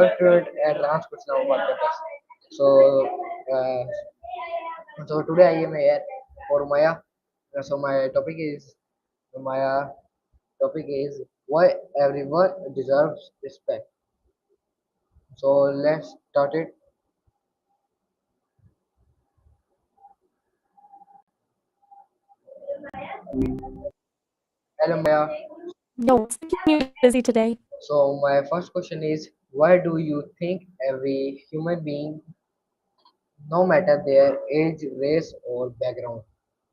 welcome to advanced question of podcast. So, uh, so today I am here for Maya. So my Maya topic is why everyone deserves respect. So let's start it. Hello Maya. Yo, what's making you busy today? So my first question is why do you think every human being, no matter their age, race, or background,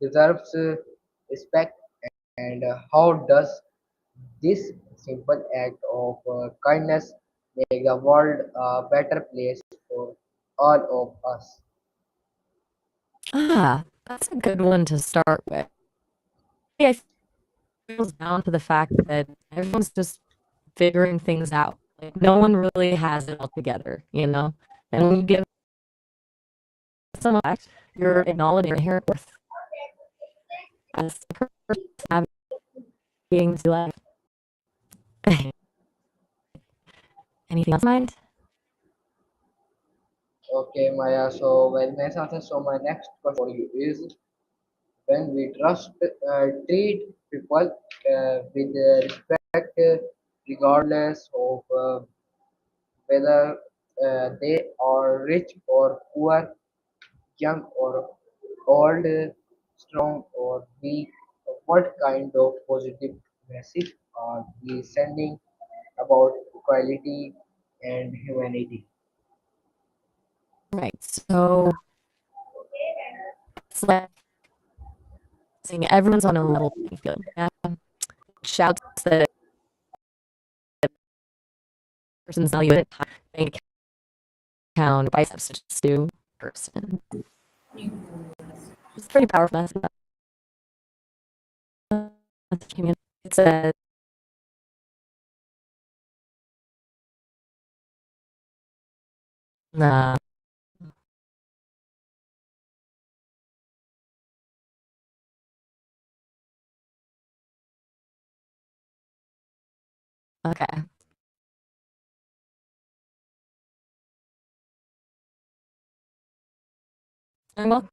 deserves respect, and how does this simple act of kindness make the world a better place for all of us? That's a good one to start with. I think it boils down to the fact that everyone's just figuring things out. Like no one really has it all together, you know? And when you give someone respect, you're acknowledging their inherent worth as a person navigating through life. Anything else in mind? Okay, Maya. So very nice answer. So my next question for you is when we treat people with respect, regardless of whether they are rich or poor, young or old, strong or weak, what kind of positive message are we sending about equality and humanity? Right. So it's like saying everyone's on a level playing field. Shouts that person's value at bank account, biceps to just do person. It's pretty powerful message. It says, nah, okay. And well,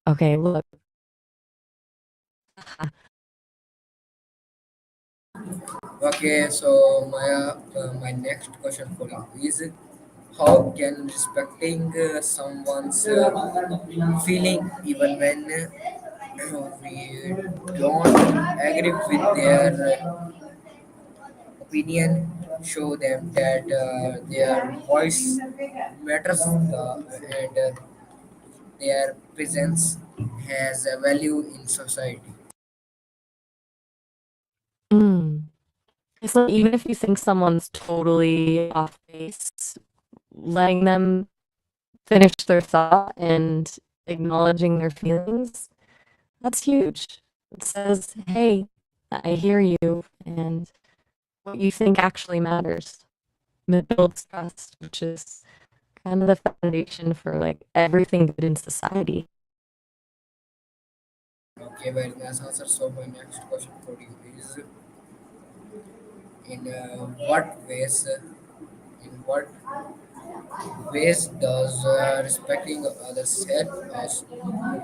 okay, look. Okay, so my next question for you is how can respecting someone's feeling even when we don't agree with their opinion show them that their voice matters and their presence has a value in society. Mm. It's like even if you think someone's totally off base, letting them finish their thought and acknowledging their feelings, that's huge. It says, hey, I hear you, and what you think actually matters. And it builds trust, which is kind of the foundation for like everything good in society. Okay, very nice answer. So my next question for you is in what ways does respecting others help us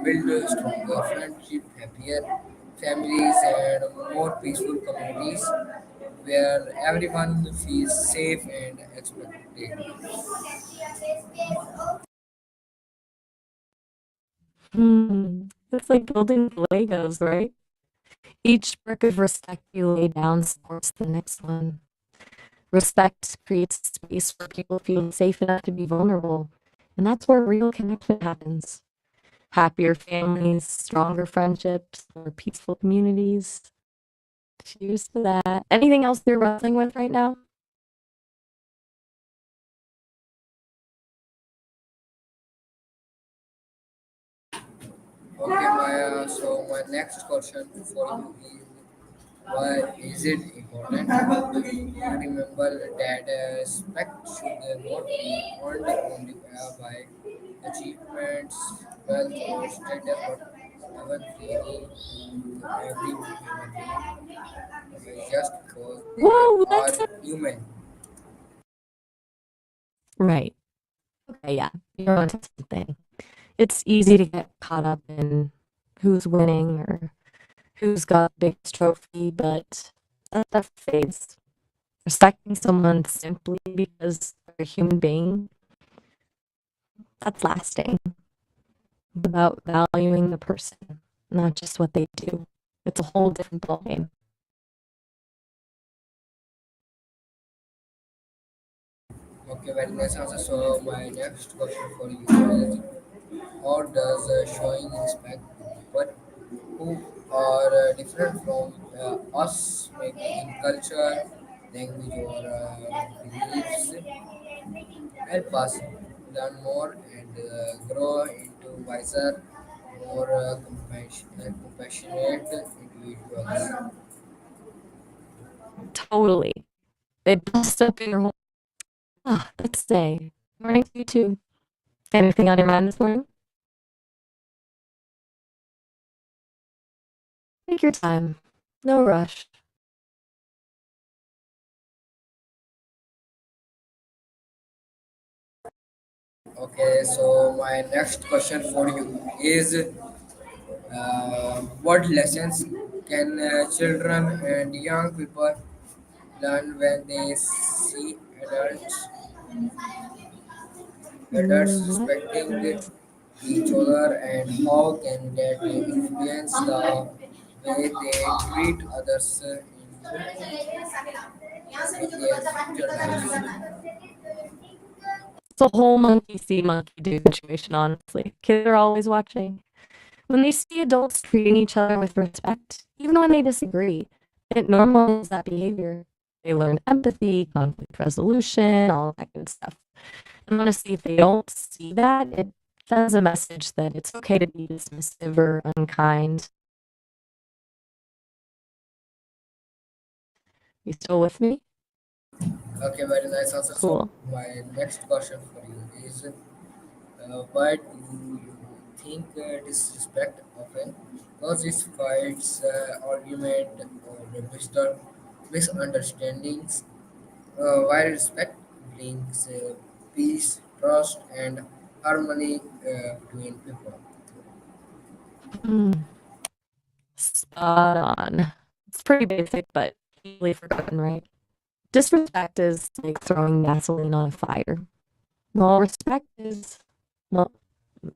build a stronger friendship, happier families, and more peaceful communities where everyone feels safe and expected? It's like building Legos, right? Each brick of respect you lay down supports the next one. Respect creates space where people feel safe enough to be vulnerable. And that's where real connection happens. Happier families, stronger friendships, more peaceful communities. Cheers to that. Anything else you're wrestling with right now? Okay, Maya. So my next question for you is why is it important to remember that respect should not be earned only by achievements, wealth, or status, but even freely to every human being just because they Whoa, are that's a human. right. Okay, yeah, you're onto something. It's easy to get caught up in who's winning or who's got the biggest trophy, but that stuff fades. Respecting someone simply because they're a human being, that's lasting. It's about valuing the person, not just what they do. It's a whole different ballgame. Okay, very nice answer. So my next question for you is, how does showing respect to people who are different from us, maybe in culture, language, or beliefs, help us learn more and grow into wiser, more compassionate individuals? Totally. They bust up in your whole. Ah, let's say. Morning to you too. Anything on your mind this morning? Take your time. No rush. Okay, so my next question for you is, what lessons can children and young people learn when they see adults What? respecting each other, and how can that influence the way they treat others in their future lives? It's a whole monkey see, monkey do situation, honestly. Kids are always watching. When they see adults treating each other with respect, even when they disagree, it normalizes that behavior. They learn empathy, conflict resolution, all that good stuff. And honestly, if they don't see that, it sends a message that it's okay to be dismissive or unkind. You still with me? Okay, very nice answer. So Cool. my next question for you is, why do you think disrespect often causes fights, argument, or misunderstandings, while respect brings peace, trust, and harmony between people? Hmm. Spot on. It's pretty basic, but easily forgotten, right? Disrespect is like throwing gasoline on a fire. Well, respect is, well,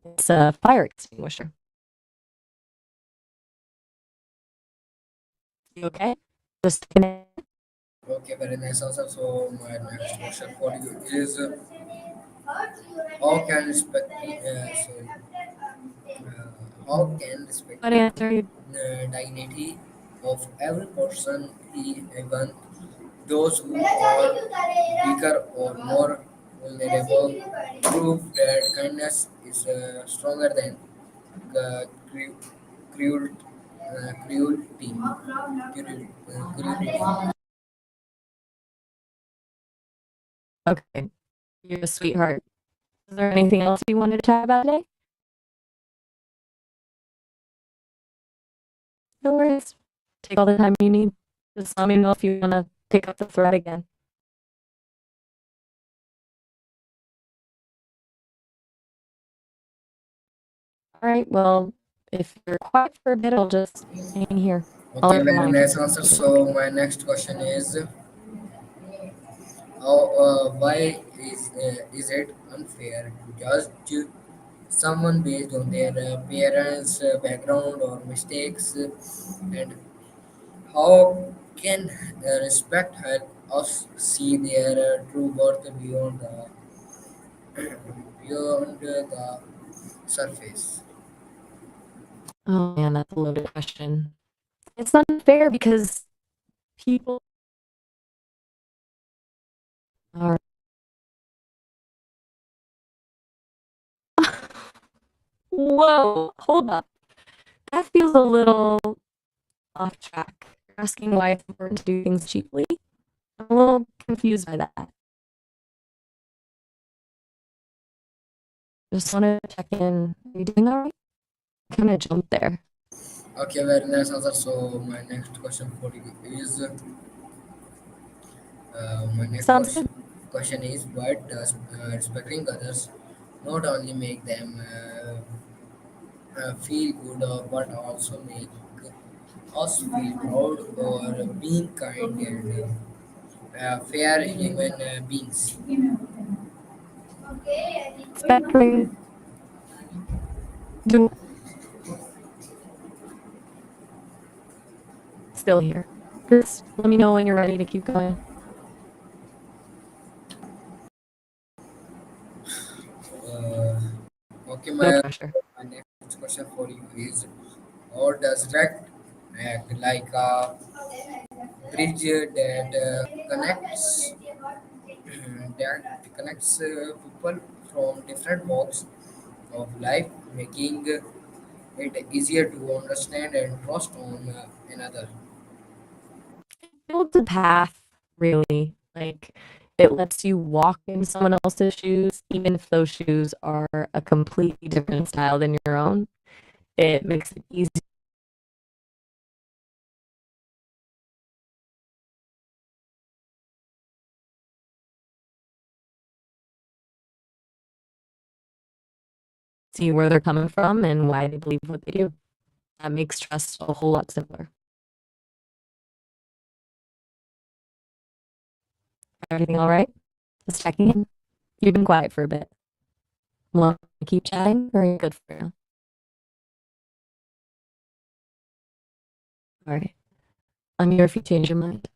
it's a fire extinguisher. You okay? Just gonna. Okay, very nice answer. So my next question for you is, how can respect how can What respecting answer? the dignity of every person, even those who are weaker or more vulnerable, prove that kindness is stronger than uh, cru- cruel, cruelty. Cruelty. Okay, you're a sweetheart. Is there anything else you wanted to chat about today? No worries. Take all the time you need. Just let me know if you want to pick up the thread again. All right, well, if you're quiet for a bit, I'll just hang here. I'll Okay, very remind you nice if answer. you need anything. So my next question is, how, why is it unfair to judge someone based on their parents' background or mistakes, and how can respect help us see their true worth beyond the surface? Oh man, that's a loaded question. It's unfair because people are. Whoa, hold up. That feels a little off track. You're asking why it's important to do things cheaply? I'm a little confused by that. Just want to check in. Are you doing all right? Kind of jumped there. Okay, very nice answer. So my next question for you is my next Sounds good. question is why does respecting others not only make them feel good but also make us feel proud or being kind and fair human beings. Spectrum, do still here. Just let me know when you're ready to keep going. Uh, okay, No pressure. my next question for you is how does respect act like a bridge that connects people from different walks of life, making it easier to understand and trust on another. Builds a path, really. Like it lets you walk in someone else's shoes, even if those shoes are a completely different style than your own. It makes it easy to see where they're coming from and why they believe what they do. That makes trust a whole lot simpler. Everything all right? Just checking in. You've been quiet for a bit. Want to keep chatting, or are you good for now? All right. I'm here if you change your mind.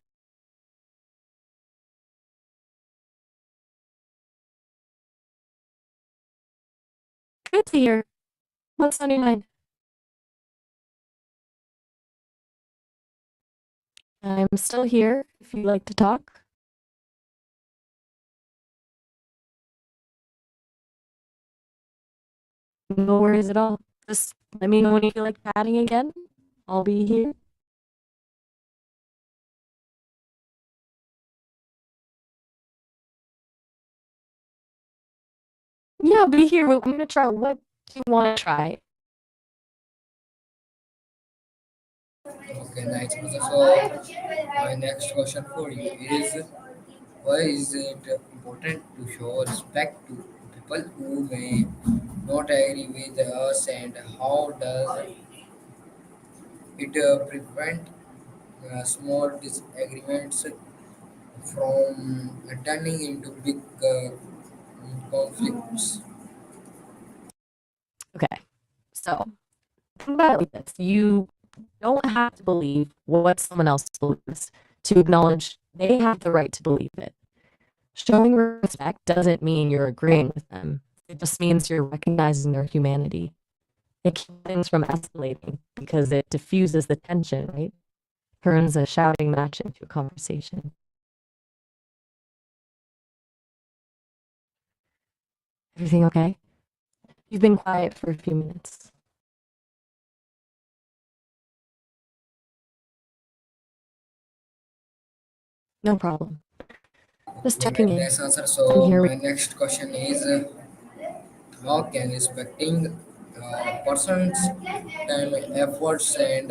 Good to hear. What's on your mind? I'm still here if you'd like to talk. No worries at all. Just let me know when you feel like chatting again. I'll be here. Yeah, I'll be here. I'm gonna try. What do you want to try? Okay, nice. So, my next question for you is why is it important to show respect to people who may not agree with us, and how does it prevent small disagreements from turning into big conflicts? Okay. So think about it like this. You don't have to believe what someone else believes to acknowledge they have the right to believe it. Showing respect doesn't mean you're agreeing with them. It just means you're recognizing their humanity. It keeps things from escalating because it diffuses the tension, right? Turns a shouting match into a conversation. Everything okay? You've been quiet for a few minutes. No problem. Just Okay, checking very in. nice answer. I'm So, here. my next question is how can respecting person's time, efforts, and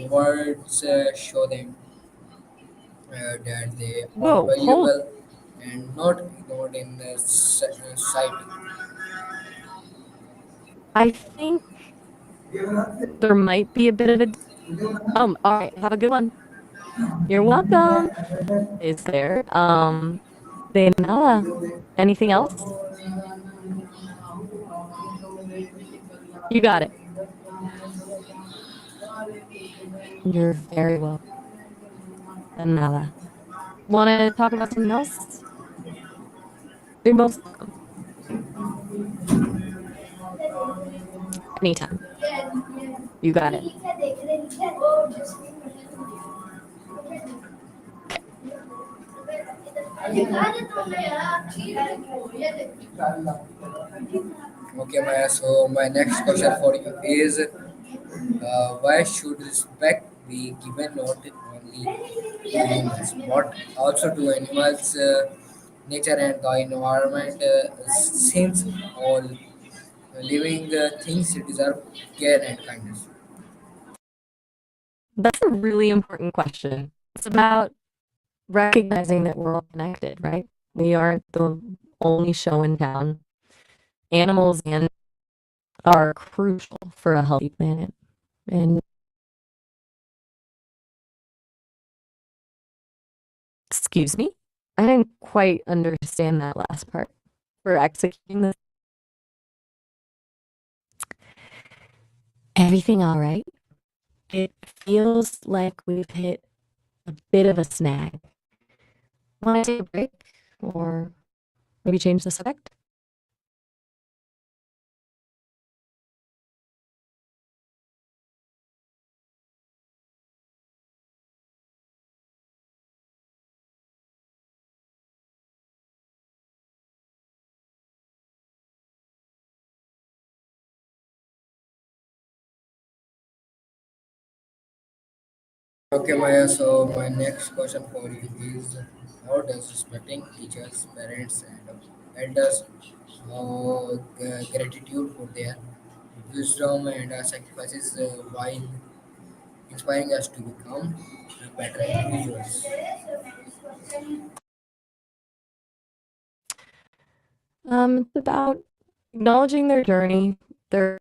words show them that they are Whoa, hold. valuable and not ignored in the society? I think there might be a bit of a. All right. Have a good one. You're welcome. Is there? De nada. Anything else? You got it. You're very welcome. De nada. Want to talk about something else? You're most welcome. Anytime. You got it. Okay, Maya. So, my next question for you is why should respect be given not only to humans but also to animals, nature, and the environment, since all living things deserve care and kindness. That's a really important question. It's about recognizing that we're all connected, right? We aren't the only show in town. Animals and are crucial for a healthy planet. And excuse me, I didn't quite understand that last part. For executing this, everything all right? It feels like we've hit a bit of a snag. Want to take a break or maybe change the subject? Okay, Maya. So my next question for you is: how does respecting teachers, parents, and elders, gratitude for their wisdom and sacrifices while inspiring us to become better individuals? It's about acknowledging their journey, their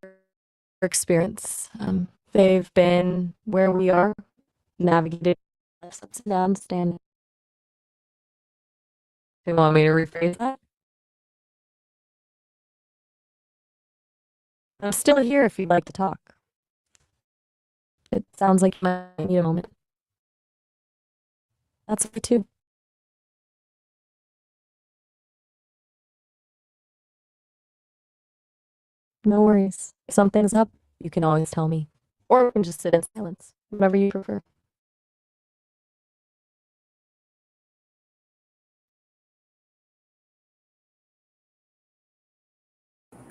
experience. They've been where we are, navigated life's ups and downs, stand. Do you want me to rephrase that? I'm still here if you'd like to talk. It sounds like you might need a moment. That's okay too. No worries. If something's up, you can always tell me. Or we can just sit in silence, whatever you prefer.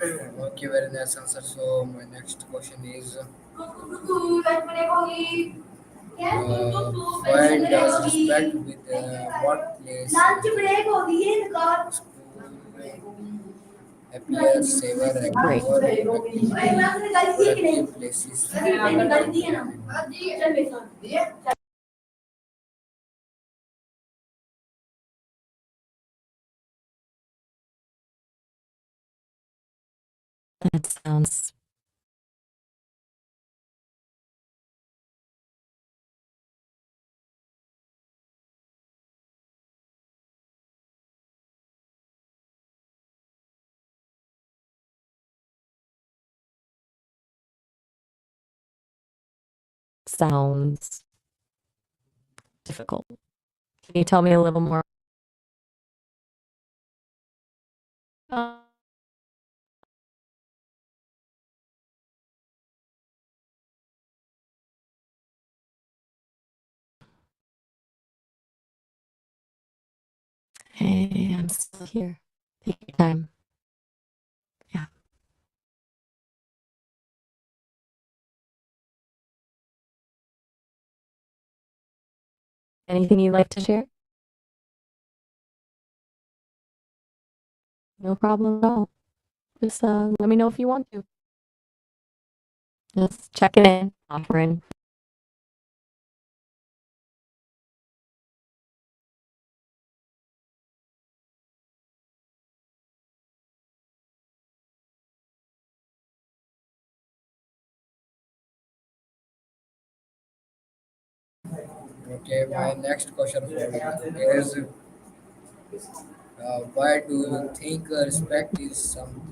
Okay, very nice answer. So my next question is: why does respect with workplace, school, appear safer and Great. more productive places? That sounds difficult. Can you tell me a little more? Uh, Hey, I'm still here. Take your time. Yeah. Anything you'd like to share? No problem at all. Just let me know if you want to. Just checking in, offering. Okay, my next question for you is: why do you think respect is something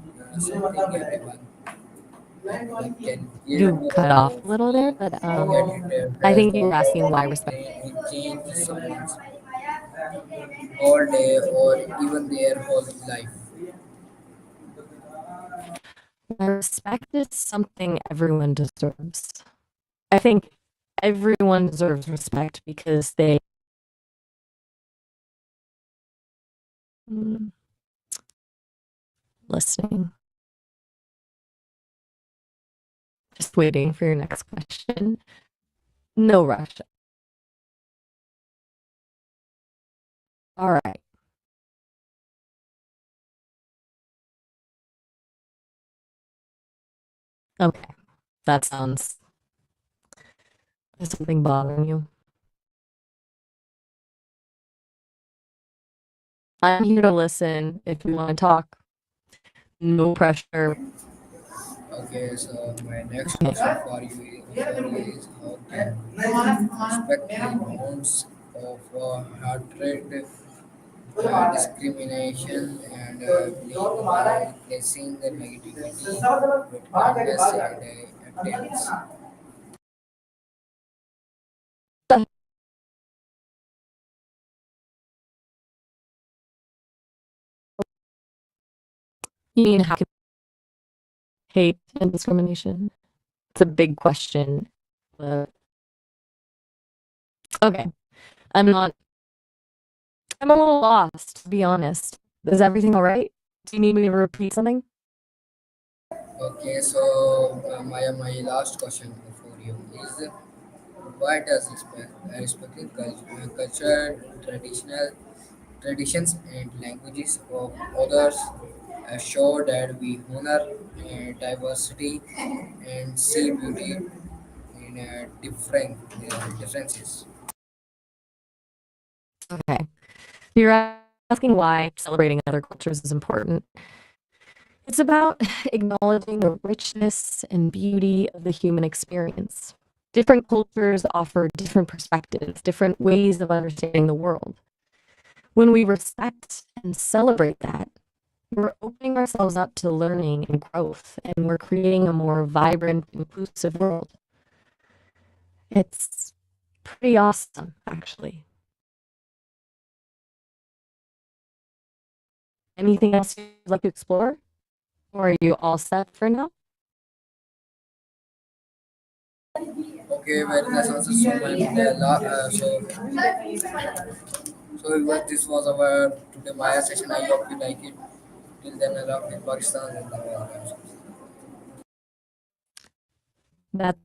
everyone can give, You cut off a little there, but yet it I has think the you were asking power why to respect. change someone's whole day or even their whole life? Respect is something everyone deserves. I think everyone deserves respect because they mm, listening. Just waiting for your next question. No rush. All right. Okay, that sounds. Is something bothering you? I'm here to listen if you want to talk. No pressure. Okay, so my next question for you is how can respect the bounds of heart rate, discrimination, and belief by replacing the negativity with kindness and acceptance. You mean how can hate and discrimination? It's a big question. But okay, I'm not. I'm a little lost, to be honest. Is everything all right? Do you need me to repeat something? Okay, so my last question for you is why does respecting culture, traditions, and languages of others show that we honor diversity and see beauty in differences? Okay. You're asking why celebrating other cultures is important. It's about acknowledging the richness and beauty of the human experience. Different cultures offer different perspectives, different ways of understanding the world. When we respect and celebrate that, we're opening ourselves up to learning and growth, and we're creating a more vibrant, inclusive world. It's pretty awesome, actually. Anything else you'd like to explore? Or are you all set for now? Okay, well, that's also so much. This was our today Maya session. I hope you like it. Till then, I love in Pakistan and the world. That's